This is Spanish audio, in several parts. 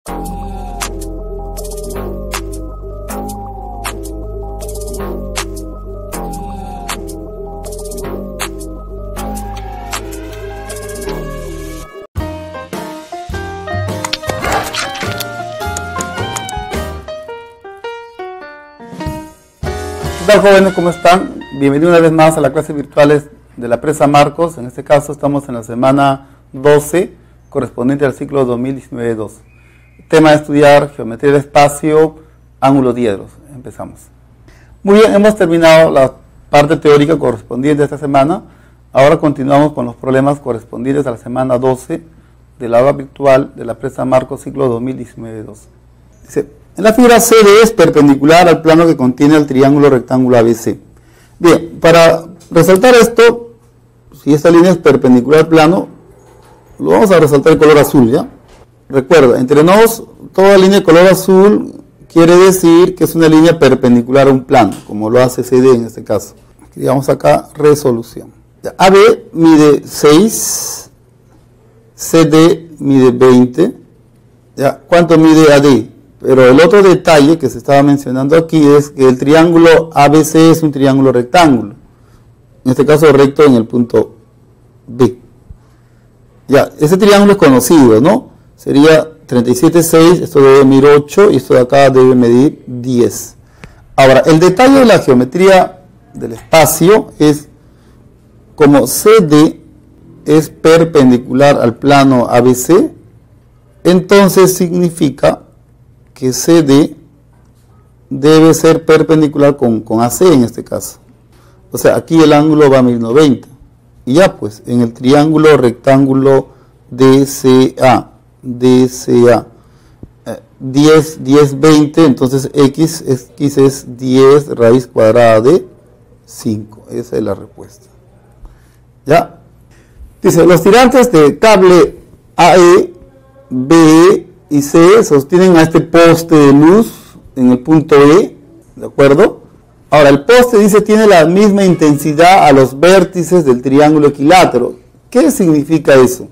¿Qué tal, jóvenes? ¿Cómo están? Bienvenidos una vez más a las clases virtuales de la Presa Marcos. En este caso estamos en la semana 12, correspondiente al ciclo 2019-2. Tema de estudiar geometría del espacio, ángulos diedros. Empezamos. Muy bien, hemos terminado la parte teórica correspondiente a esta semana. Ahora continuamos con los problemas correspondientes a la semana 12 de la aula virtual de la Presa Marcos, ciclo 2019-2. Dice: en la figura CD es perpendicular al plano que contiene el triángulo rectángulo ABC. Bien, para resaltar esto, si esta línea es perpendicular al plano, lo vamos a resaltar en color azul, ¿ya? Recuerda, entre nos, toda línea de color azul quiere decir que es una línea perpendicular a un plano, como lo hace CD en este caso. Digamos acá, resolución. Ya, AB mide 6, CD mide 20. ¿Ya? ¿Cuánto mide AD? Pero el otro detalle que se estaba mencionando aquí es que el triángulo ABC es un triángulo rectángulo. En este caso recto en el punto B. Ya, ese triángulo es conocido, ¿no? Sería 37,6, esto debe medir 8 y esto de acá debe medir 10. Ahora, el detalle de la geometría del espacio es como CD es perpendicular al plano ABC, entonces significa que CD debe ser perpendicular con AC en este caso. O sea, aquí el ángulo va a medir 90. Y ya pues, en el triángulo rectángulo DCA, 10, 20, entonces X es 10 raíz cuadrada de 5. Esa es la respuesta. ¿Ya? Dice, los tirantes de cable AE, BE y C sostienen a este poste de luz en el punto E, ¿de acuerdo? Ahora, el poste, dice, tiene la misma intensidad a los vértices del triángulo equilátero. ¿Qué significa eso?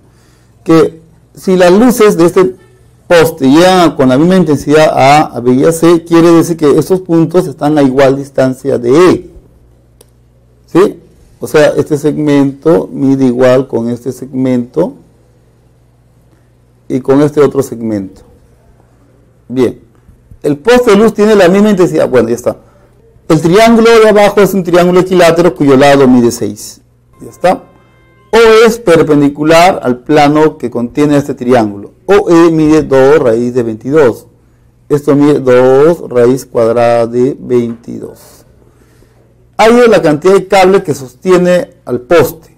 Que si las luces de este poste llegan con la misma intensidad a B y a C, quiere decir que esos puntos están a igual distancia de E. ¿Sí? O sea, este segmento mide igual con este segmento y con este otro segmento. Bien, el poste de luz tiene la misma intensidad. Bueno, ya está. El triángulo de abajo es un triángulo equilátero cuyo lado mide 6. Ya está. O es perpendicular al plano que contiene este triángulo. OE mide 2 raíz de 22. Esto mide 2 raíz cuadrada de 22. Hay la cantidad de cable que sostiene al poste.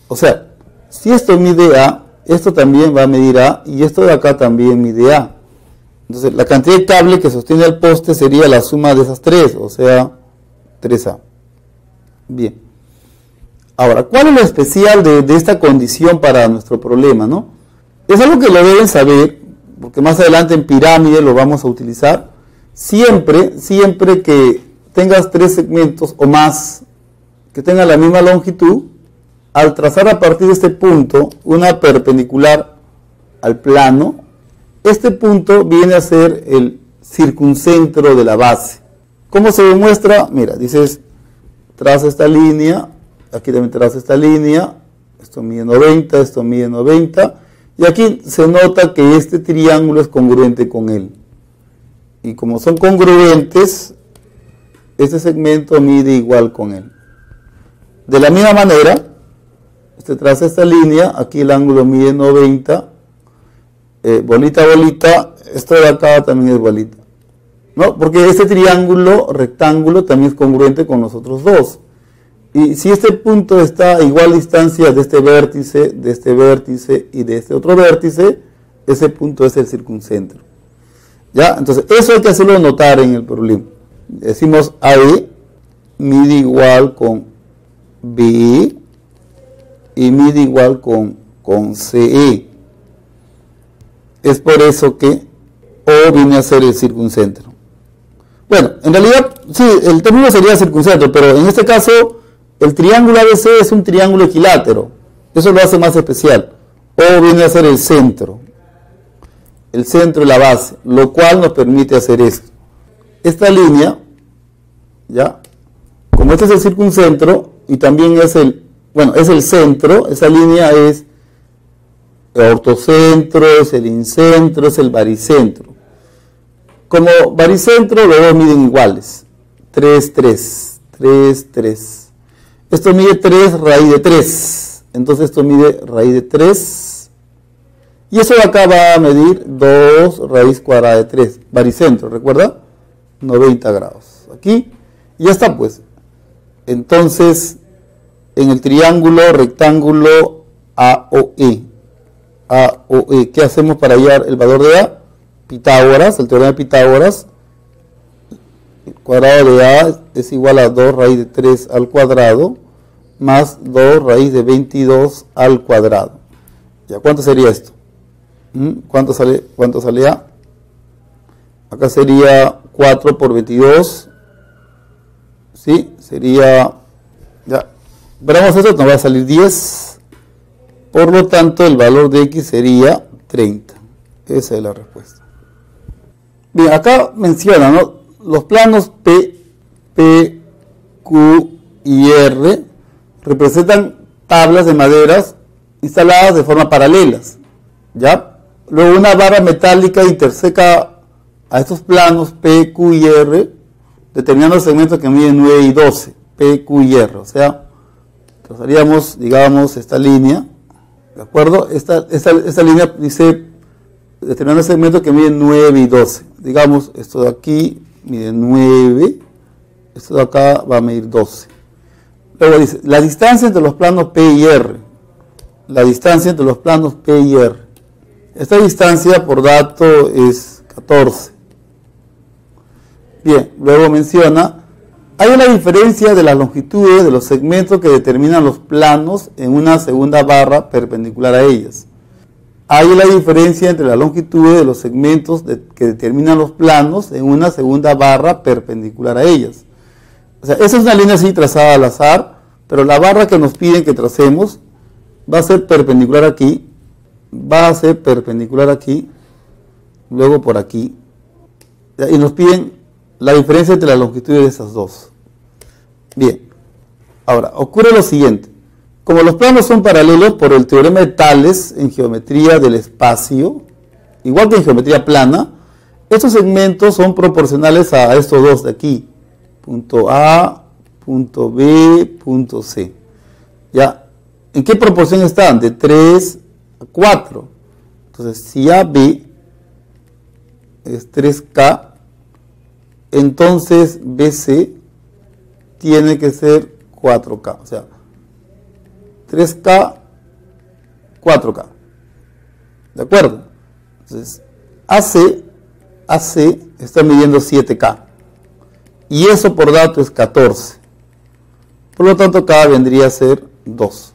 O sea, si esto mide A, esto también va a medir A y esto de acá también mide A. Entonces, la cantidad de cable que sostiene el poste sería la suma de esas tres, o sea, 3A. Bien. Ahora, ¿cuál es lo especial de esta condición para nuestro problema, no? Es algo que lo deben saber, porque más adelante en pirámide lo vamos a utilizar. Siempre que tengas tres segmentos o más que tengan la misma longitud, al trazar a partir de este punto una perpendicular al plano, este punto viene a ser el circuncentro de la base. ¿Cómo se demuestra? Mira, dices, traza esta línea, aquí también traza esta línea, esto mide 90, esto mide 90, y aquí se nota que este triángulo es congruente con él. Y como son congruentes, este segmento mide igual con él. De la misma manera, traza esta línea, aquí el ángulo mide 90, bolita, esto de acá también es bolita, ¿no? Porque este triángulo rectángulo también es congruente con los otros dos. Y si este punto está a igual distancia de este vértice y de este otro vértice, ese punto es el circuncentro. ¿Ya? Entonces, eso hay que hacerlo notar en el problema. Decimos AE mide igual con BE y mide igual con CE. Es por eso que O viene a ser el circuncentro. Bueno, en realidad, sí, el término sería circuncentro, pero en este caso, el triángulo ABC es un triángulo equilátero. Eso lo hace más especial. O viene a ser el centro. el centro y la base, lo cual nos permite hacer esto. Esta línea, ¿ya? Como este es el circuncentro y también es el centro, esa línea es el ortocentro, es el incentro, es el baricentro. Como baricentro, los dos miden iguales. 3, 3, 3, 3. Esto mide 3 raíz de 3. Entonces esto mide raíz de 3. Y eso de acá va a medir 2 raíz cuadrada de 3. Baricentro, ¿recuerda? 90 grados. Aquí. Y ya está, pues. Entonces, en el triángulo rectángulo AOE, ¿qué hacemos para hallar el valor de A? Pitágoras, el teorema de Pitágoras. El cuadrado de A es igual a 2 raíz de 3 al cuadrado más 2 raíz de 22 al cuadrado. ¿Ya cuánto sería esto? ¿Cuánto sale A? Acá sería 4 por 22. ¿Sí? Sería... Ya. Veremos eso, nos va a salir 10. Por lo tanto, el valor de X sería 30. Esa es la respuesta. Bien, acá menciona, ¿no? Los planos P, Q y R representan tablas de maderas instaladas de forma paralelas, ¿ya? Luego una barra metálica interseca a estos planos P, Q y R, determinando segmentos que miden 9 y 12, P, Q y R. O sea, trazaríamos, digamos, esta línea, ¿de acuerdo? Esta línea dice, determinando segmentos que miden 9 y 12. Digamos, esto de aquí mide 9, esto de acá va a medir 12. Luego dice, la distancia entre los planos P y R. La distancia entre los planos P y R. Esta distancia por dato es 14. Bien, luego menciona, hay una diferencia de las longitudes de los segmentos que determinan los planos en una segunda barra perpendicular a ellas. Hay la diferencia entre la longitud de los segmentos que determinan los planos en una segunda barra perpendicular a ellas. O sea, esa es una línea así trazada al azar, pero la barra que nos piden que tracemos va a ser perpendicular aquí, luego por aquí, y nos piden la diferencia entre la longitud de esas dos. Bien, ahora, ocurre lo siguiente. Como los planos son paralelos por el teorema de Tales en geometría del espacio, igual que en geometría plana, estos segmentos son proporcionales a estos dos de aquí, punto A, punto B, punto C. ¿Ya? ¿En qué proporción están? De 3 a 4. Entonces, si AB es 3K, entonces BC tiene que ser 4K. O sea, 3K, 4K. ¿De acuerdo? Entonces, AC está midiendo 7K. Y eso por dato es 14. Por lo tanto, K vendría a ser 2.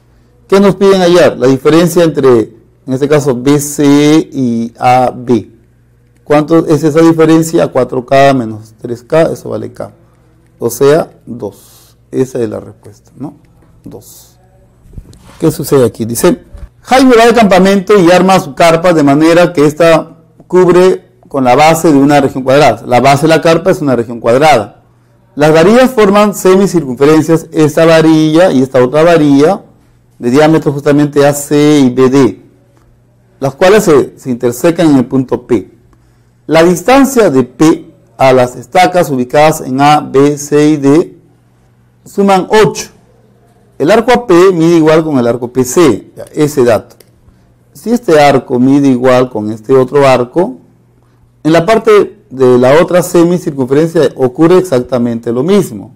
¿Qué nos piden hallar? La diferencia entre, en este caso, BC y AB. ¿Cuánto es esa diferencia? 4K menos 3K, eso vale K. O sea, 2. Esa es la respuesta, ¿no? 2. ¿Qué sucede aquí? Dice, Jaime va de campamento y arma su carpa de manera que ésta cubre con la base de una región cuadrada. La base de la carpa es una región cuadrada. Las varillas forman semicircunferencias, esta varilla y esta otra varilla, de diámetro justamente AC y BD, las cuales se intersecan en el punto P. La distancia de P a las estacas ubicadas en A, B, C y D suman 8. El arco AP mide igual con el arco PC, ese dato. Si este arco mide igual con este otro arco, en la parte de la otra semicircunferencia ocurre exactamente lo mismo.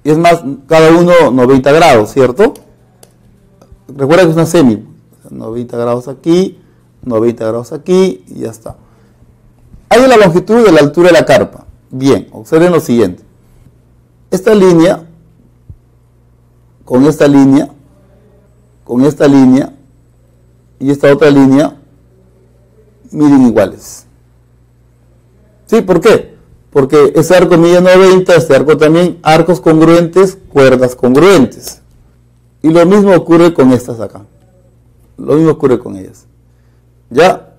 Y es más, cada uno 90 grados, ¿cierto? Recuerda que es una semi. 90 grados aquí, 90 grados aquí y ya está. Hay la longitud de la altura de la carpa. Bien, observen lo siguiente. Esta línea, con esta línea y esta otra línea miden iguales. ¿Sí? ¿Por qué? Porque ese arco mide 90, este arco también, arcos congruentes, cuerdas congruentes. Y lo mismo ocurre con estas acá. Lo mismo ocurre con ellas. ¿Ya?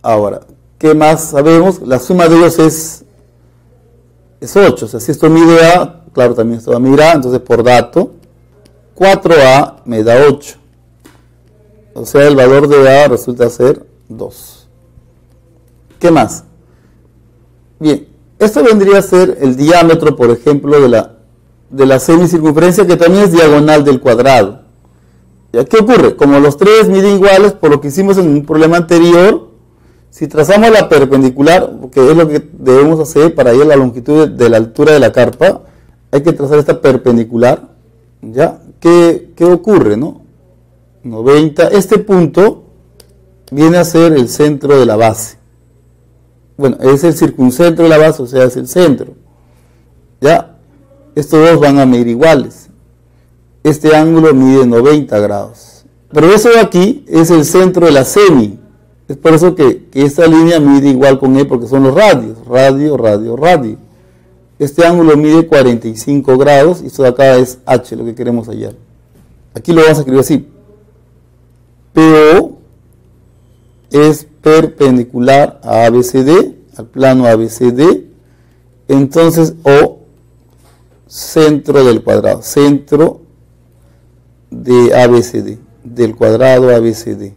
Ahora, ¿Qué más sabemos? La suma de ellos es 8. O sea, si esto mide A, claro, también esto va a medir A. Entonces, por dato, 4A me da 8. O sea, el valor de A resulta ser 2. ¿Qué más? Bien, esto vendría a ser el diámetro, por ejemplo, de la semicircunferencia, que también es diagonal del cuadrado. ¿Ya? ¿Qué ocurre? Como los tres miden iguales, por lo que hicimos en un problema anterior, si trazamos la perpendicular, que es lo que debemos hacer para ir a la longitud de la altura de la carpa, hay que trazar esta perpendicular. ¿Ya? ¿Qué ocurre, no? 90. Este punto viene a ser el centro de la base. Bueno, es el circuncentro de la base, o sea, es el centro. ¿Ya? Estos dos van a medir iguales. Este ángulo mide 90 grados. Pero eso de aquí es el centro de la semi. Es por eso que esta línea mide igual con E, porque son los radios. Radio, radio, radio. Este ángulo mide 45 grados y esto de acá es H, lo que queremos hallar. Aquí lo vamos a escribir así. PO es perpendicular a ABCD, al plano ABCD. Entonces O, centro del cuadrado, centro de ABCD, del cuadrado ABCD.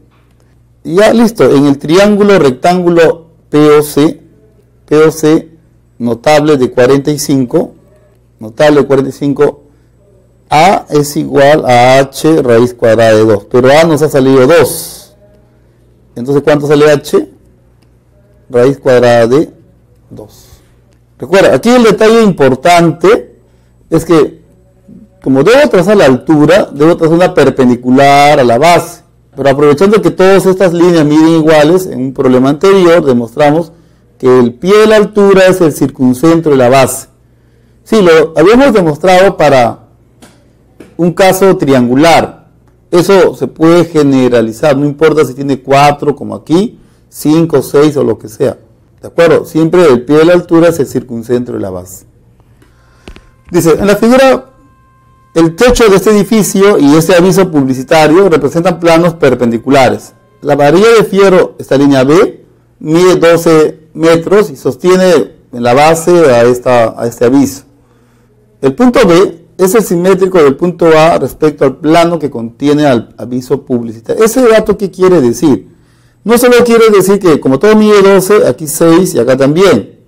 Y ya listo, en el triángulo rectángulo POC notable de 45, A es igual a H raíz cuadrada de 2, pero A nos ha salido 2. Entonces, ¿cuánto sale H? Raíz cuadrada de 2. Recuerda, aquí el detalle importante es que, como debo trazar la altura, debo trazar una perpendicular a la base. Pero aprovechando que todas estas líneas miden iguales, en un problema anterior demostramos que el pie de la altura es el circuncentro de la base. Sí, lo habíamos demostrado para un caso triangular. Eso se puede generalizar, no importa si tiene 4 como aquí, 5, 6 o lo que sea. ¿De acuerdo? Siempre el pie de la altura es el circuncentro de la base. Dice, en la figura, el techo de este edificio y este aviso publicitario representan planos perpendiculares. La varilla de fierro, esta línea B, mide 12 metros y sostiene en la base a este aviso. El punto B es el simétrico del punto A respecto al plano que contiene al aviso publicitario. Ese dato, ¿qué quiere decir? No solo quiere decir que como todo mide 12, aquí 6 y acá también,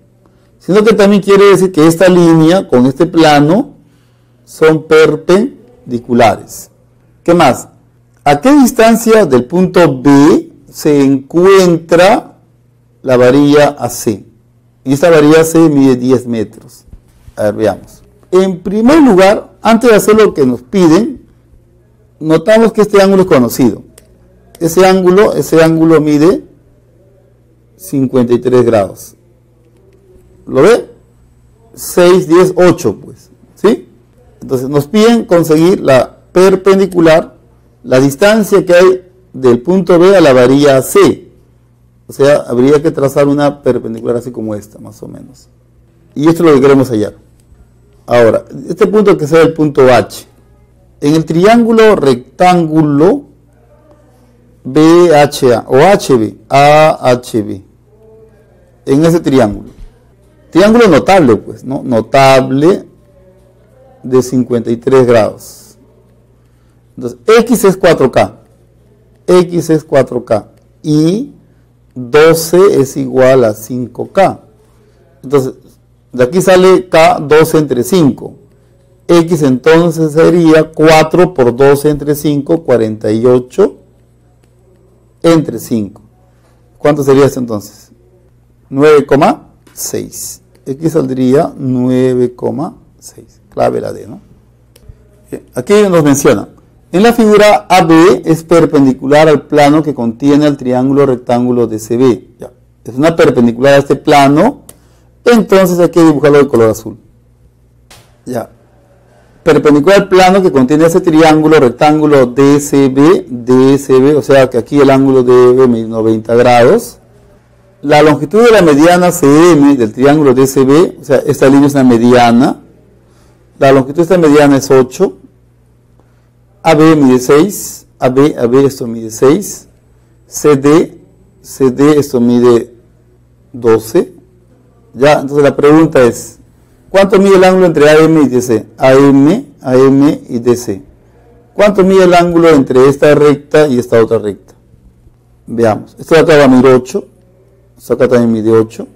sino que también quiere decir que esta línea con este plano son perpendiculares. ¿Qué más? ¿A qué distancia del punto B se encuentra la varilla AC? Y esta varilla AC mide 10 metros. A ver, veamos. En primer lugar, antes de hacer lo que nos piden, notamos que este ángulo es conocido. Ese ángulo mide 53 grados. ¿Lo ve? 6, 10, 8, pues. ¿Sí? Entonces nos piden conseguir la perpendicular, la distancia que hay del punto B a la varilla C. O sea, habría que trazar una perpendicular así como esta, más o menos. Y esto es lo que queremos hallar. Ahora, este punto que sea el punto H. En el triángulo rectángulo BHA o HB, AHB. En ese triángulo. Triángulo notable, pues, ¿no? Notable de 53 grados. Entonces, X es 4K. X es 4K. Y 12 es igual a 5K. Entonces, de aquí sale K, 12 entre 5. X entonces sería 4 por 12 entre 5, 48 entre 5. ¿Cuánto sería esto entonces? 9,6. X saldría 9,6. Clave la D, ¿no? Bien, aquí nos menciona. En la figura AB es perpendicular al plano que contiene el triángulo rectángulo DCB. Ya. Es una perpendicular a este plano. Entonces hay que dibujarlo de color azul. Ya. Perpendicular al plano que contiene ese triángulo rectángulo DCB, o sea que aquí el ángulo debe medir 90 grados. La longitud de la mediana CM del triángulo DCB, o sea, esta línea es una mediana. La longitud de esta mediana es 8. AB mide 6. AB, esto mide 6. CD, esto mide 12. Ya, entonces la pregunta es, ¿cuánto mide el ángulo entre AM y DC? AM y DC. ¿Cuánto mide el ángulo entre esta recta y esta otra recta? Veamos. Esto de acá va a medir 8. Esto acá también mide 8.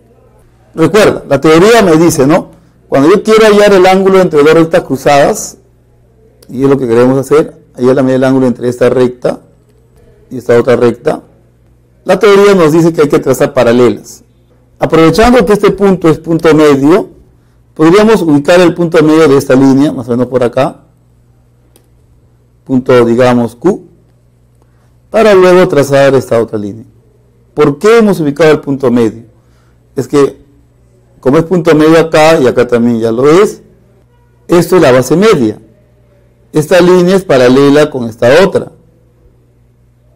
Recuerda, la teoría me dice, ¿no? Cuando yo quiero hallar el ángulo entre dos rectas cruzadas, y es lo que queremos hacer, hallar la medida del ángulo entre esta recta y esta otra recta, la teoría nos dice que hay que trazar paralelas. Aprovechando que este punto es punto medio, podríamos ubicar el punto medio de esta línea, más o menos por acá, punto, digamos, Q, para luego trazar esta otra línea. ¿Por qué hemos ubicado el punto medio? Es que, como es punto medio acá, y acá también ya lo es, esto es la base media. Esta línea es paralela con esta otra.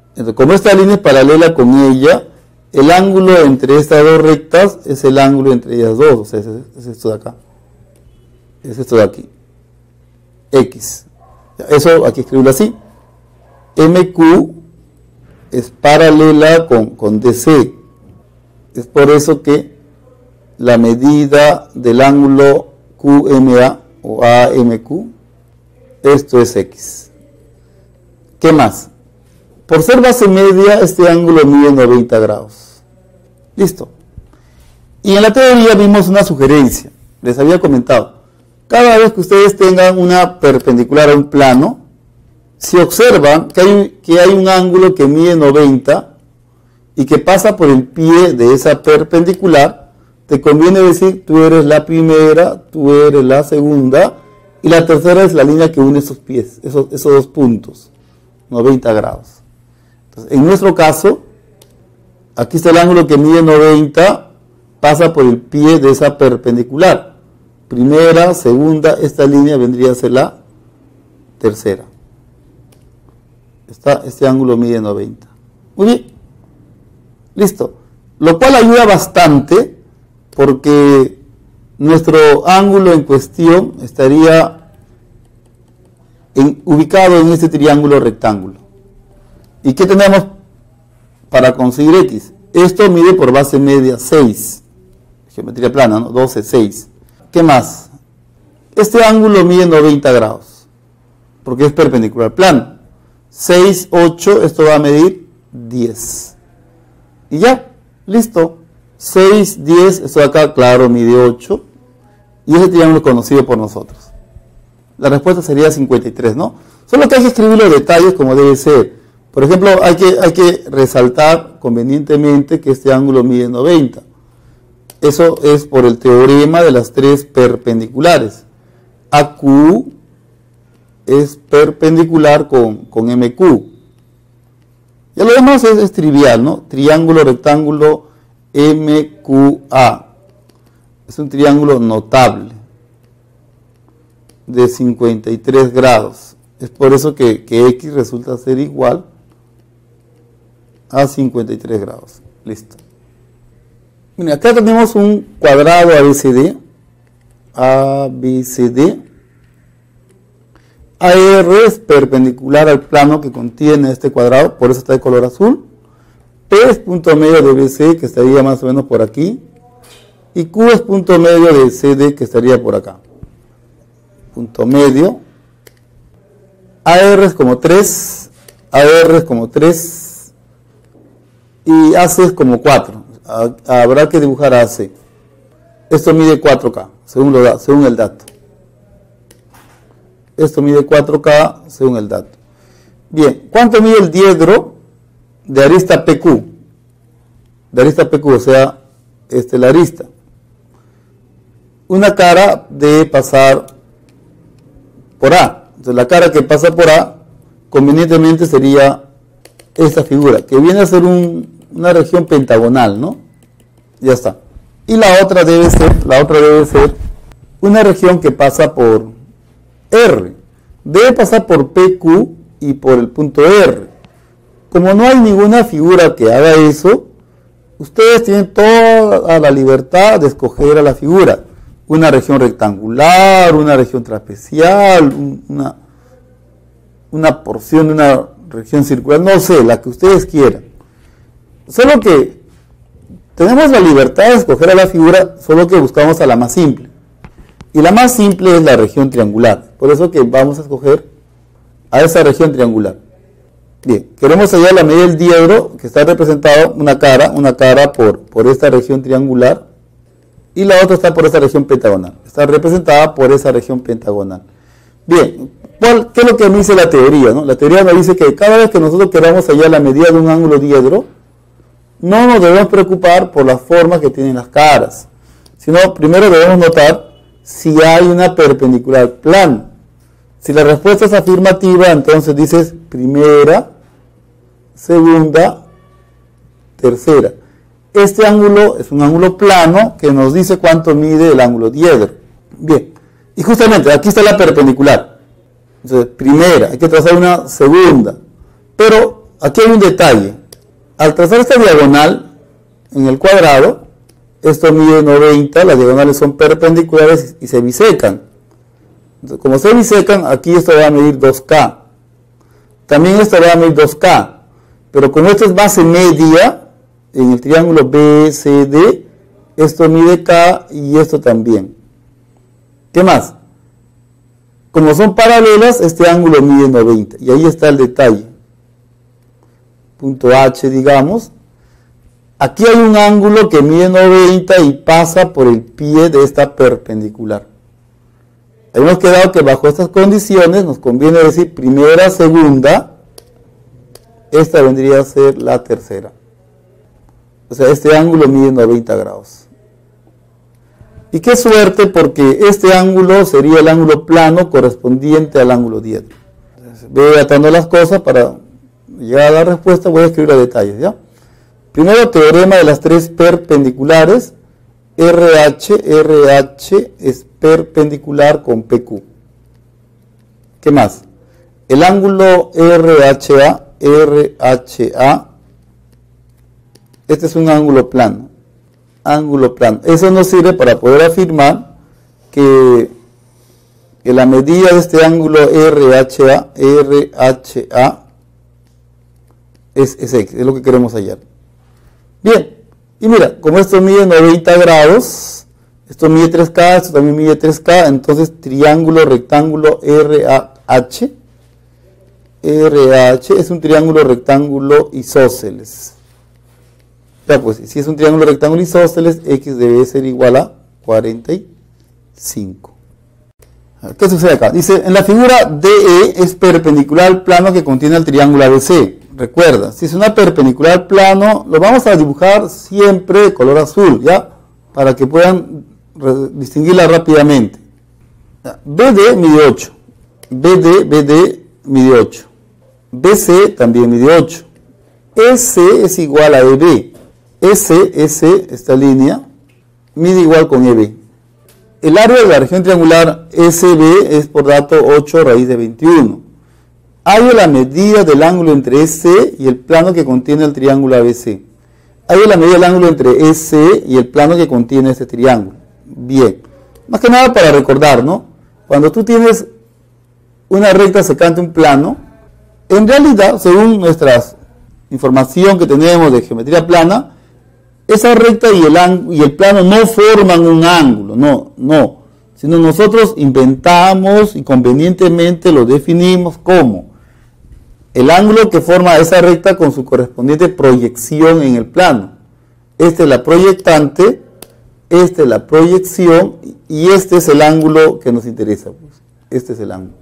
Entonces, como esta línea es paralela con ella, el ángulo entre estas dos rectas es el ángulo entre ellas dos, o sea, es esto de acá. Es esto de aquí. X. Eso aquí escribirlo así. MQ es paralela con DC. Es por eso que la medida del ángulo QMA o AMQ, esto es X. ¿Qué más? Por ser base media, este ángulo mide 90 grados. Listo. Y en la teoría vimos una sugerencia. Les había comentado. Cada vez que ustedes tengan una perpendicular a un plano, si observan que hay un ángulo que mide 90 y que pasa por el pie de esa perpendicular, te conviene decir, tú eres la primera, tú eres la segunda, y la tercera es la línea que une esos pies, esos dos puntos, 90 grados. Entonces, en nuestro caso, aquí está el ángulo que mide 90, pasa por el pie de esa perpendicular. Primera, segunda, esta línea vendría a ser la tercera. Este ángulo mide 90. Muy bien. Listo. Lo cual ayuda bastante porque nuestro ángulo en cuestión estaría ubicado en este triángulo rectángulo. ¿Y qué tenemos para conseguir X? Esto mide por base media 6. Geometría plana, ¿no? 12, 6. ¿Qué más? Este ángulo mide 90 grados, porque es perpendicular al plano. 6, 8, esto va a medir 10. Y ya, listo. 6, 10, esto de acá, claro, mide 8. Y ese triángulo es conocido por nosotros. La respuesta sería 53, ¿no? Solo que hay que escribir los detalles como debe ser. Por ejemplo, hay que resaltar convenientemente que este ángulo mide 90. Eso es por el teorema de las tres perpendiculares. AQ es perpendicular con MQ. Ya lo demás es trivial, ¿no? Triángulo, rectángulo, MQA. Es un triángulo notable de 53 grados. Es por eso que X resulta ser igual a 53 grados. Listo. Mira, acá tenemos un cuadrado ABCD. AR es perpendicular al plano que contiene este cuadrado, por eso está de color azul. P es punto medio de BC, que estaría más o menos por aquí. Y Q es punto medio de CD, que estaría por acá. Punto medio. AR es como 3. AR es como 3. Y AC es como 4. Habrá que dibujar AC. Esto mide 4K, según el dato. Esto mide 4K, según el dato. Bien, ¿cuánto mide el diedro de arista PQ? De arista PQ, o sea, la arista. Una cara debe pasar por A. Entonces, la cara que pasa por A, convenientemente sería esta figura, que viene a ser una región pentagonal, ¿no? Ya está. Y la otra debe ser una región que pasa por R. Debe pasar por PQ y por el punto R. Como no hay ninguna figura que haga eso, ustedes tienen toda la libertad de escoger a la figura. Una región rectangular, una región trapezial, una porción de una región circular, no sé, la que ustedes quieran. Solo que Tenemos la libertad de escoger a la figura, solo que buscamos a la más simple. Y la más simple es la región triangular. Por eso que vamos a escoger a esa región triangular. Bien, queremos hallar la medida del diedro, que está representado una cara por esta región triangular, y la otra está por esta región pentagonal. Está representada por esa región pentagonal. Bien, ¿qué es lo que me dice la teoría, no? La teoría nos dice que cada vez que nosotros queramos hallar la medida de un ángulo diedro, no nos debemos preocupar por las formas que tienen las caras, sino primero debemos notar si hay una perpendicular plana. Si la respuesta es afirmativa, entonces dices primera, segunda, tercera. Este ángulo es un ángulo plano que nos dice cuánto mide el ángulo diedro. Bien, y justamente aquí está la perpendicular. Entonces, primera, hay que trazar una segunda. Pero aquí hay un detalle. Al trazar esta diagonal en el cuadrado, esto mide 90, las diagonales son perpendiculares y se bisecan. Entonces, como se bisecan, aquí esto va a medir 2K. También esto va a medir 2K. Pero como esto es base media, en el triángulo BCD, esto mide K y esto también. ¿Qué más? Como son paralelas, este ángulo mide 90. Y ahí está el detalle. Punto H, digamos. Aquí hay un ángulo que mide 90 y pasa por el pie de esta perpendicular. Hemos quedado que bajo estas condiciones nos conviene decir primera, segunda. Esta vendría a ser la tercera. O sea, este ángulo mide 90 grados. Y qué suerte, porque este ángulo sería el ángulo plano correspondiente al ángulo diedro. Voy atando las cosas para llegar a la respuesta. Voy a escribir los detalles, ¿ya? Primero, teorema de las tres perpendiculares. RH es perpendicular con PQ. ¿Qué más? El ángulo RHA, este es un ángulo plano. Ángulo plano. Eso nos sirve para poder afirmar que la medida de este ángulo RHA es X, es lo que queremos hallar. Bien, y mira, como esto mide 90 grados, esto mide 3K, esto también mide 3K, entonces triángulo rectángulo RH es un triángulo rectángulo isósceles. Ya pues, si es un triángulo rectángulo isósceles, X debe ser igual a 45. ¿Qué sucede acá? Dice, en la figura DE es perpendicular al plano que contiene el triángulo ABC. Recuerda, si es una perpendicular plano, lo vamos a dibujar siempre de color azul, ¿ya? Para que puedan distinguirla rápidamente. BD mide 8. BD mide 8. BC también mide 8. EC es igual a EB. esta línea, mide igual con EB. El área de la región triangular SB es por dato 8 raíz de 21. Hay la medida del ángulo entre EC y el plano que contiene el triángulo ABC. Hay la medida del ángulo entre EC y el plano que contiene este triángulo. Bien, más que nada para recordar, ¿no? Cuando tú tienes una recta secante un plano, en realidad, según nuestra información que tenemos de geometría plana, esa recta y el plano no forman un ángulo, no, sino nosotros inventamos y convenientemente lo definimos como el ángulo que forma esa recta con su correspondiente proyección en el plano. Esta es la proyectante, esta es la proyección y este es el ángulo que nos interesa. Pues. Este es el ángulo.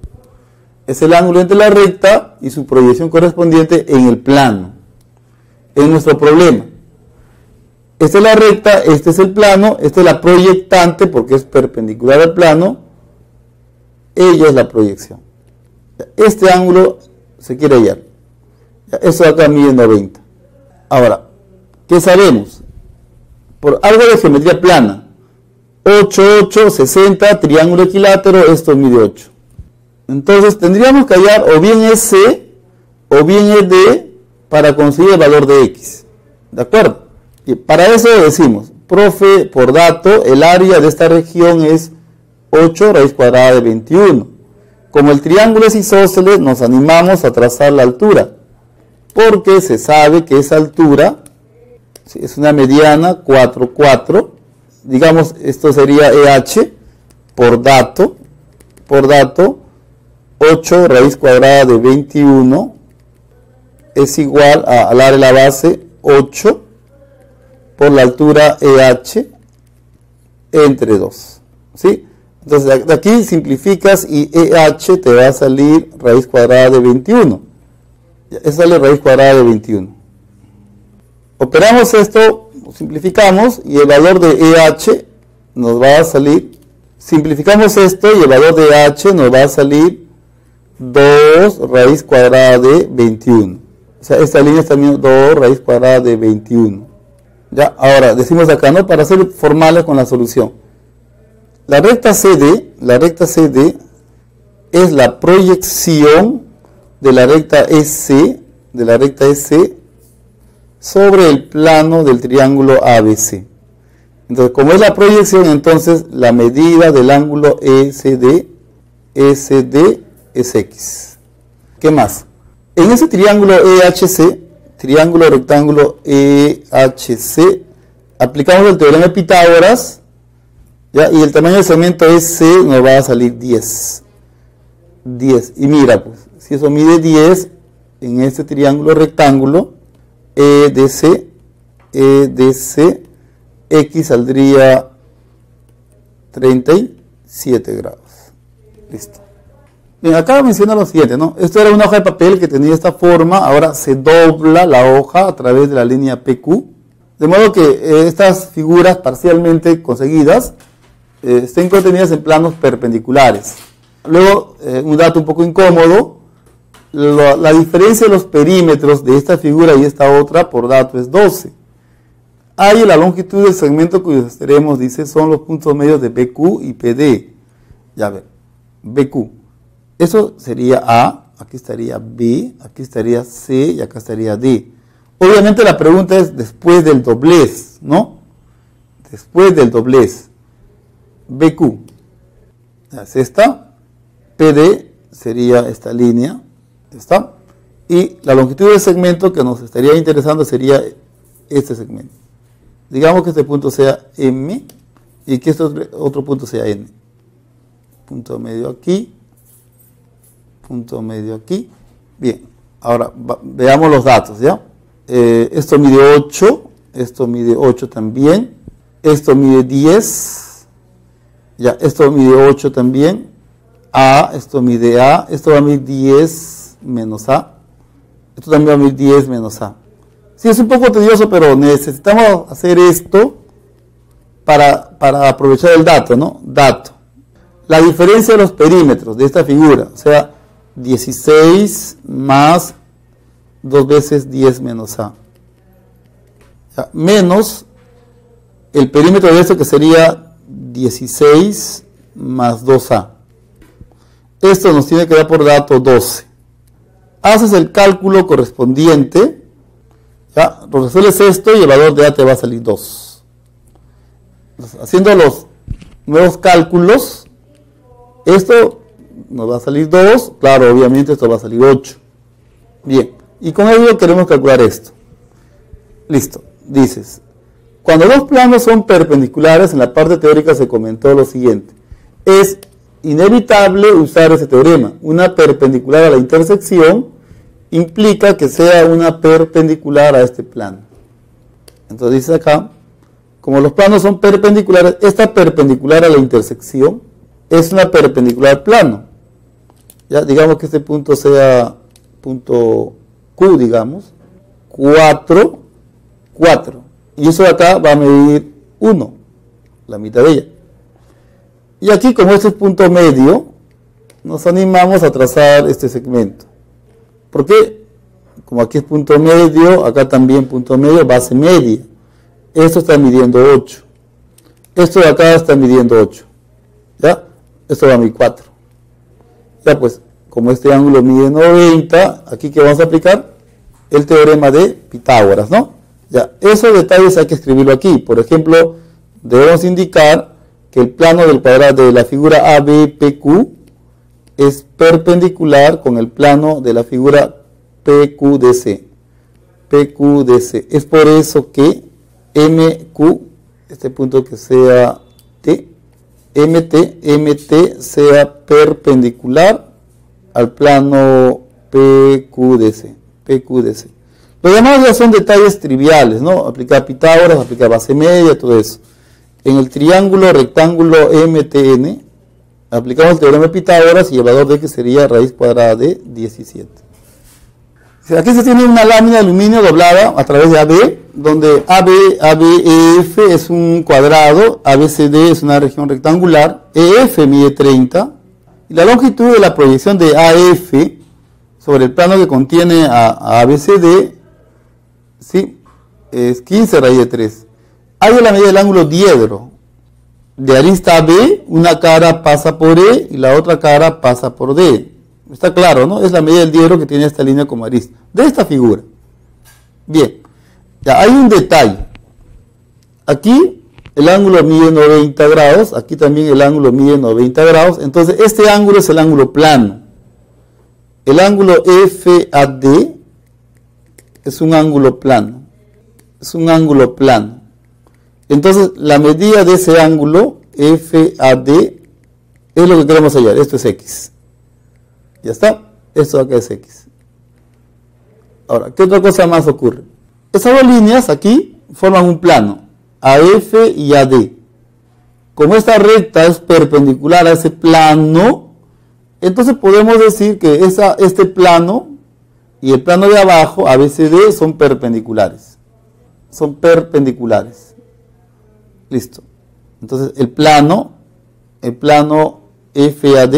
Es el ángulo entre la recta y su proyección correspondiente en el plano. Es nuestro problema. Esta es la recta, este es el plano, esta es la proyectante porque es perpendicular al plano. Ella es la proyección. Este ángulo se quiere hallar. Eso acá mide 90. Ahora, ¿qué sabemos? Por algo de geometría plana. 8, 8, 60, triángulo equilátero, esto mide 8. Entonces tendríamos que hallar o bien es C o bien es D para conseguir el valor de X. ¿De acuerdo? Y para eso decimos, profe, por dato, el área de esta región es 8 raíz cuadrada de 21. Como el triángulo es isósceles, nos animamos a trazar la altura, porque se sabe que esa altura ¿sí? Es una mediana 4, 4. Digamos, esto sería EH por dato, 8 raíz cuadrada de 21 es igual a al área de la base 8 por la altura EH entre 2, ¿sí? Entonces de aquí simplificas y EH te va a salir raíz cuadrada de 21. Esa sale raíz cuadrada de 21. Operamos esto, simplificamos y el valor de EH nos va a salir, simplificamos esto y el valor de EH nos va a salir 2 raíz cuadrada de 21. O sea, esta línea es también 2 raíz cuadrada de 21. Ya, ahora decimos acá, ¿no? Para ser formales con la solución. La recta CD es la proyección de la recta EC, sobre el plano del triángulo ABC. Entonces, como es la proyección, entonces la medida del ángulo ECD es X. ¿Qué más? En ese triángulo EHC, triángulo rectángulo EHC, aplicamos el teorema de Pitágoras, ¿ya? Y el tamaño del segmento EC nos va a salir 10. Y mira, pues, si eso mide 10 en este triángulo rectángulo, EDC, X saldría 37 grados. Listo. Bien, acá menciona lo siguiente, ¿no? Esto era una hoja de papel que tenía esta forma, ahora se dobla la hoja a través de la línea PQ, de modo que estas figuras parcialmente conseguidas estén contenidas en planos perpendiculares. Luego, un dato un poco incómodo, la diferencia de los perímetros de esta figura y esta otra por dato es 12. Hay la longitud del segmento cuyos extremos, dice, son los puntos medios de BQ y PD. Ya ven, BQ. Eso sería A, aquí estaría B, aquí estaría C y acá estaría D. Obviamente la pregunta es después del doblez, ¿no? Después del doblez. BQ es esta, PD sería esta línea, ¿está? Y la longitud del segmento que nos estaría interesando sería este segmento. Digamos que este punto sea M y que este otro punto sea N. Punto medio aquí. Punto medio aquí. Bien, ahora veamos los datos, ¿ya? Esto mide 8 también, esto mide 10, ya, esto mide 8 también, esto mide A, esto va a medir 10 menos A, esto también va a medir 10 menos A. Sí, es un poco tedioso, pero necesitamos hacer esto para aprovechar el dato, ¿no? Dato. La diferencia de los perímetros de esta figura, o sea, 16 más 2 veces 10 menos A. Ya, menos el perímetro de esto que sería 16 más 2A. Esto nos tiene que dar por dato 12. Haces el cálculo correspondiente, ya, resuelves esto y el valor de A te va a salir 2. Entonces, haciendo los nuevos cálculos, esto nos va a salir 2, claro, obviamente esto va a salir 8. Bien, y con ello queremos calcular esto. Listo, dices, cuando dos planos son perpendiculares, en la parte teórica se comentó lo siguiente. Es inevitable usar ese teorema. Una perpendicular a la intersección implica que sea una perpendicular a este plano. Entonces dice acá, como los planos son perpendiculares, esta perpendicular a la intersección es una perpendicular al plano. Ya, digamos que este punto sea punto Q, digamos, 4. Y eso de acá va a medir 1, la mitad de ella. Y aquí, como este es punto medio, nos animamos a trazar este segmento. ¿Por qué? Como aquí es punto medio, acá también punto medio, base media. Esto está midiendo 8. Esto de acá está midiendo 8. ¿Ya? Esto va a medir 4. Ya pues, como este ángulo mide 90, aquí que vamos a aplicar el teorema de Pitágoras, ¿no? Ya, esos detalles hay que escribirlo aquí. Por ejemplo, debemos indicar que el plano del cuadrado de la figura ABPQ es perpendicular con el plano de la figura PQDC. Es por eso que MQ, este punto que sea T, MT sea perpendicular al plano PQDC. Los demás ya son detalles triviales, ¿no? Aplicar Pitágoras, aplicar base media, todo eso. En el triángulo rectángulo MTN, aplicamos el teorema de Pitágoras y el valor de X sería raíz cuadrada de 17. Aquí se tiene una lámina de aluminio doblada a través de AB, donde ABEF es un cuadrado, ABCD es una región rectangular, EF mide 30, y la longitud de la proyección de AF sobre el plano que contiene a ABCD, ¿sí?, es 15 raíz de 3. Hay la medida del ángulo diedro. De arista AB, una cara pasa por E y la otra cara pasa por D. Está claro, ¿no? Es la medida del diedro que tiene esta línea como arista. De esta figura. Bien. Ya, hay un detalle. Aquí el ángulo mide 90 grados. Aquí también el ángulo mide 90 grados. Entonces, este ángulo es el ángulo plano. El ángulo FAD es un ángulo plano. Es un ángulo plano. Entonces, la medida de ese ángulo FAD es lo que queremos hallar. Esto es X. Ya está. Esto acá es X. Ahora, ¿qué otra cosa más ocurre? Esas dos líneas aquí forman un plano, AF y AD. Como esta recta es perpendicular a ese plano, entonces podemos decir que este plano y el plano de abajo, ABCD, son perpendiculares. Son perpendiculares. Listo. Entonces el plano FAD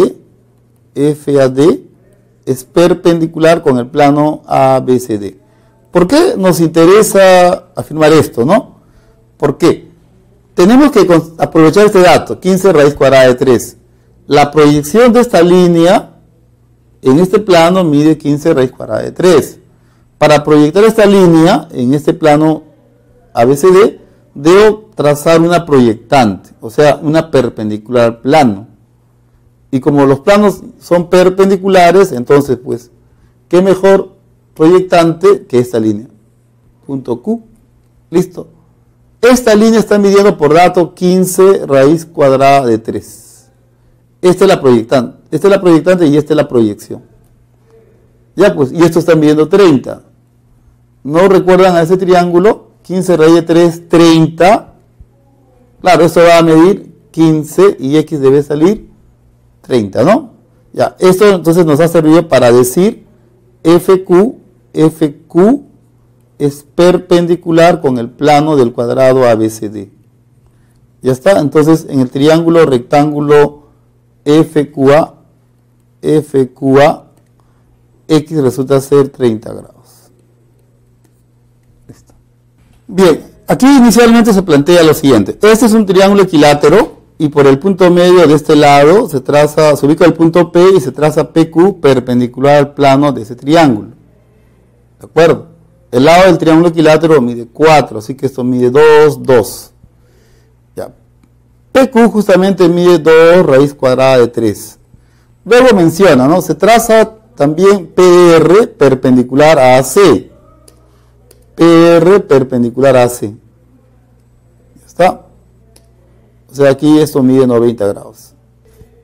es perpendicular con el plano ABCD. ¿Por qué nos interesa afirmar esto, no? ¿Por qué? Tenemos que aprovechar este dato, 15 raíz cuadrada de 3. La proyección de esta línea en este plano mide 15 raíz cuadrada de 3. Para proyectar esta línea en este plano ABCD, debo trazar una proyectante, o sea, una perpendicular al plano. Y como los planos son perpendiculares, entonces, pues, ¿qué mejor proyectante que esta línea? Punto Q. Listo. Esta línea está midiendo por dato 15 raíz cuadrada de 3. Esta es la proyectante. Esta es la proyectante y esta es la proyección. Ya, pues, y esto está midiendo 30. ¿No recuerdan a ese triángulo? 15 raíz de 3, 30. Claro, esto va a medir 15 y X debe salir 30, ¿no? Ya, esto entonces nos ha servido para decir FQ es perpendicular con el plano del cuadrado ABCD. Ya está, entonces en el triángulo rectángulo FQA, X resulta ser 30 grados. Listo. Bien, aquí inicialmente se plantea lo siguiente. Este es un triángulo equilátero y por el punto medio de este lado se ubica el punto P y se traza PQ perpendicular al plano de ese triángulo. ¿De acuerdo? El lado del triángulo equilátero mide 4, así que esto mide 2, 2. Ya. PQ justamente mide 2 raíz cuadrada de 3. Luego menciona, ¿no? Se traza también PR perpendicular a AC. PR perpendicular a AC. Ya está. O sea, aquí esto mide 90 grados.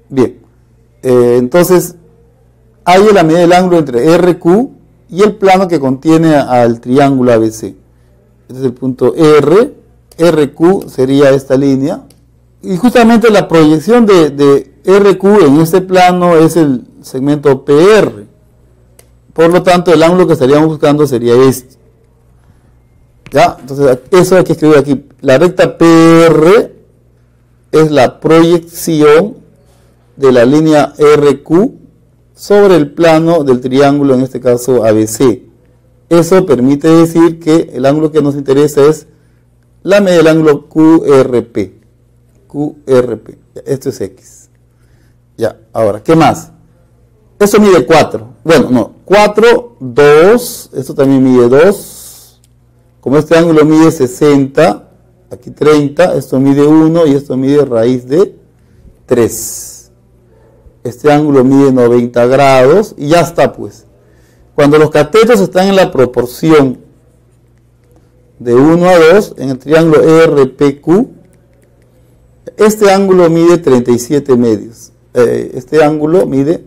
Bien. Entonces, hay la medida del ángulo entre RQ y el plano que contiene al triángulo ABC. Este es el punto R. RQ sería esta línea. Y justamente la proyección de RQ en este plano es el segmento PR. Por lo tanto, el ángulo que estaríamos buscando sería este. ¿Ya? Entonces, eso hay que escribir aquí. La recta PR es la proyección de la línea RQ sobre el plano del triángulo, en este caso ABC. Eso permite decir que el ángulo que nos interesa es la medida del ángulo QRP. QRP. Esto es X. Ya, ahora, ¿qué más? Eso mide 4. Bueno, no, 4, 2. Esto también mide 2. Como este ángulo mide 60, aquí 30, esto mide 1 y esto mide raíz de 3. Este ángulo mide 90 grados y ya está, pues. Cuando los catetos están en la proporción de 1 a 2 en el triángulo RPQ. Este ángulo mide 37 medios. Este ángulo mide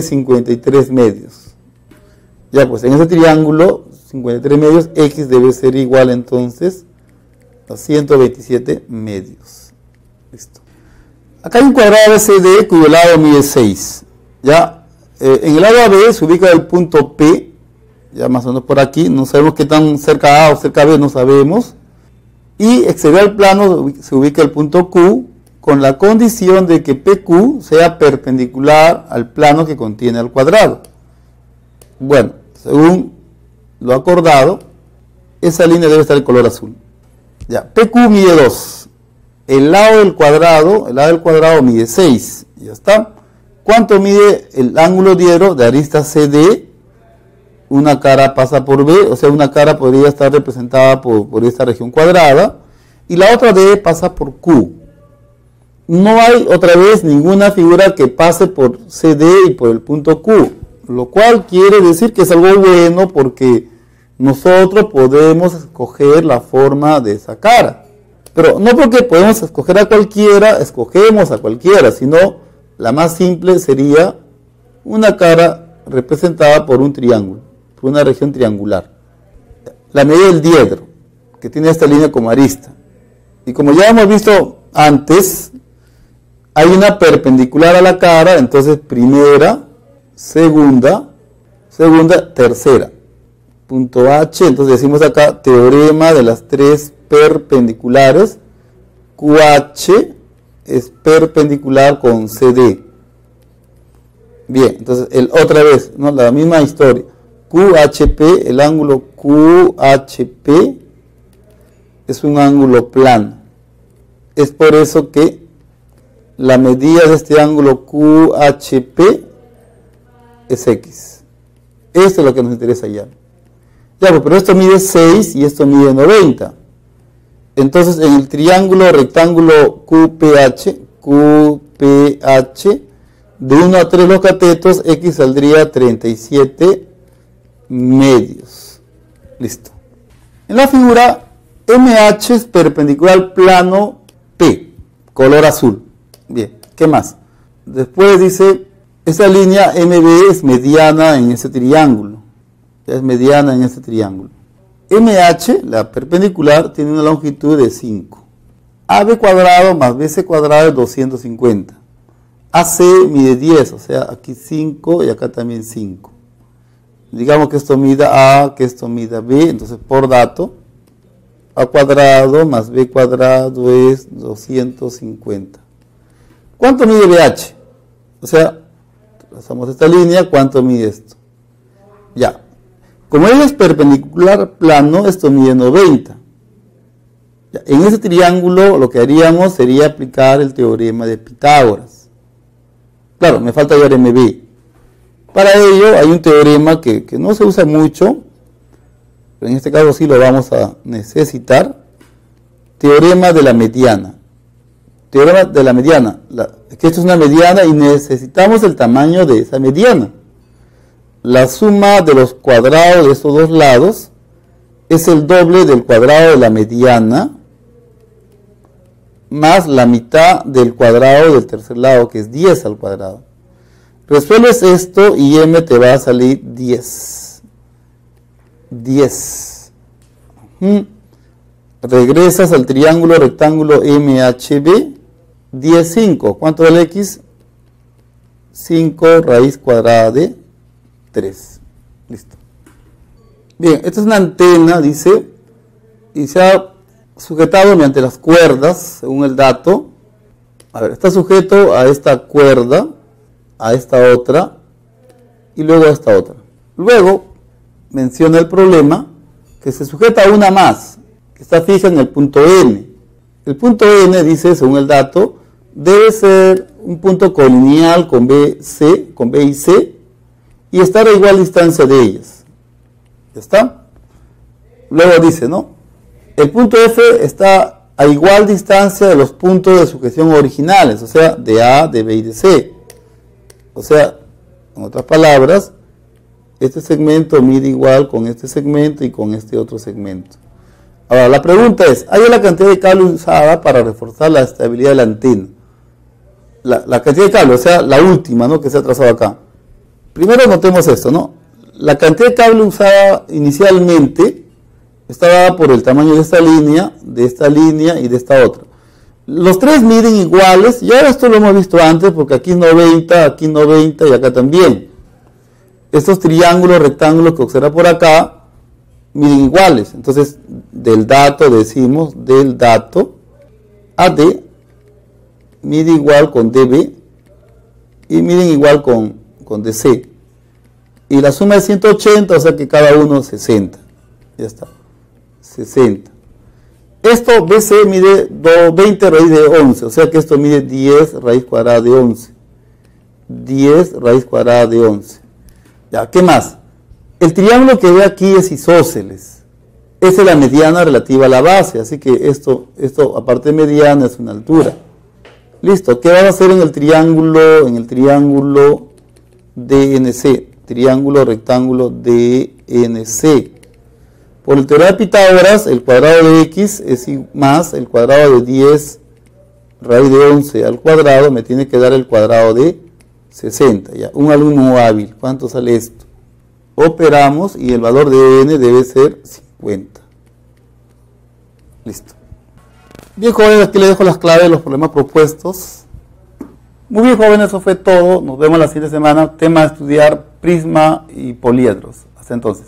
53 medios. Ya, pues en ese triángulo, 53 medios, X debe ser igual entonces a 127 medios. Listo. Acá hay un cuadrado ABCD cuyo lado mide 6. Ya, en el lado AB se ubica el punto P, ya más o menos por aquí, no sabemos qué tan cerca A o cerca B, no sabemos. Y exterior al plano se ubica el punto Q, con la condición de que PQ sea perpendicular al plano que contiene el cuadrado. Bueno, según lo acordado, esa línea debe estar de color azul. Ya, PQ mide 2. El lado del cuadrado mide 6. Ya está. ¿Cuánto mide el ángulo diedro de arista CD? Una cara pasa por B, o sea, una cara podría estar representada por esta región cuadrada, y la otra D pasa por Q. No hay otra vez ninguna figura que pase por CD y por el punto Q, lo cual quiere decir que es algo bueno porque nosotros podemos escoger la forma de esa cara. Pero no porque podemos escoger a cualquiera, escogemos a cualquiera, sino la más simple sería una cara representada por un triángulo, por una región triangular. La medida del diedro, que tiene esta línea como arista. Y como ya hemos visto antes, hay una perpendicular a la cara, entonces primera, segunda, tercera. Punto H, entonces decimos acá teorema de las tres perpendiculares. QH es perpendicular con CD. Bien, entonces otra vez, ¿no? La misma historia. QHP, el ángulo QHP es un ángulo plano. Es por eso que la medida de este ángulo QHP es X. Esto es lo que nos interesa ya. Ya, pero esto mide 6 y esto mide 90. Entonces, en el triángulo rectángulo QPH, de 1 a 3 los catetos, X saldría 37 medios. Listo. En la figura, MH es perpendicular al plano P, color azul. Bien, ¿qué más? Después dice, esa línea MB es mediana en ese triángulo. Ya es mediana en ese triángulo. MH, la perpendicular, tiene una longitud de 5. AB cuadrado más BC cuadrado es 250. AC mide 10, o sea, aquí 5 y acá también 5. Digamos que esto mida A, que esto mida B, entonces por dato, A cuadrado más B cuadrado es 250. ¿Cuánto mide BH? O sea, trazamos esta línea, ¿cuánto mide esto? Ya. Como ella es perpendicular plano, esto mide 90. Ya, en ese triángulo lo que haríamos sería aplicar el teorema de Pitágoras. Claro, me falta hallar MB. Para ello hay un teorema que no se usa mucho, pero en este caso sí lo vamos a necesitar. Teorema de la mediana. Teorema de la mediana. Que esto es una mediana y necesitamos el tamaño de esa mediana. La suma de los cuadrados de estos dos lados es el doble del cuadrado de la mediana más la mitad del cuadrado del tercer lado, que es 10 al cuadrado. Resuelves esto y M te va a salir 10. 10. Regresas al triángulo rectángulo MHB. 10, 5. ¿Cuánto vale X? 5 raíz cuadrada de 3. Listo. Bien, esta es una antena, dice, y se ha sujetado mediante las cuerdas, según el dato. A ver, está sujeto a esta cuerda, a esta otra, y luego a esta otra. Luego, menciona el problema, que se sujeta a una más, que está fija en el punto N. El punto N, dice, según el dato, debe ser un punto colineal con B y C, y estar a igual distancia de ellas. ¿Ya está? Luego dice, ¿no? El punto F está a igual distancia de los puntos de sujeción originales, o sea, de A, de B y de C. O sea, en otras palabras, este segmento mide igual con este segmento y con este otro segmento. Ahora, la pregunta es, ¿hay la cantidad de cable usada para reforzar la estabilidad de la antena? La cantidad de cable, o sea, la última, ¿no?, que se ha trazado acá. Primero notemos esto, ¿no? La cantidad de cable usada inicialmente está dada por el tamaño de esta línea y de esta otra. Los tres miden iguales, ya esto lo hemos visto antes porque aquí 90 y acá también. Estos triángulos, rectángulos que observa por acá miden iguales. Entonces, del dato decimos, del dato AD mide igual con DB y miden igual con DC. Y la suma es 180, o sea que cada uno 60. Ya está. 60. Esto BC mide 20 raíz de 11, o sea que esto mide 10 raíz cuadrada de 11. 10 raíz cuadrada de 11. Ya, ¿qué más? El triángulo que ve aquí es isósceles. Esa es la mediana relativa a la base, así que esto aparte de mediana es una altura. Listo, ¿qué van a hacer en el triángulo DNC? Triángulo rectángulo DNC. Por el teorema de Pitágoras, el cuadrado de x es más el cuadrado de 10 raíz de 11 al cuadrado, me tiene que dar el cuadrado de 60. Ya, un alumno hábil, ¿cuánto sale esto? Operamos y el valor de n debe ser 50. Listo. Bien, jóvenes, aquí les dejo las claves de los problemas propuestos. Muy bien, jóvenes, eso fue todo. Nos vemos la siguiente semana. Tema a estudiar prisma y poliedros. Hasta entonces.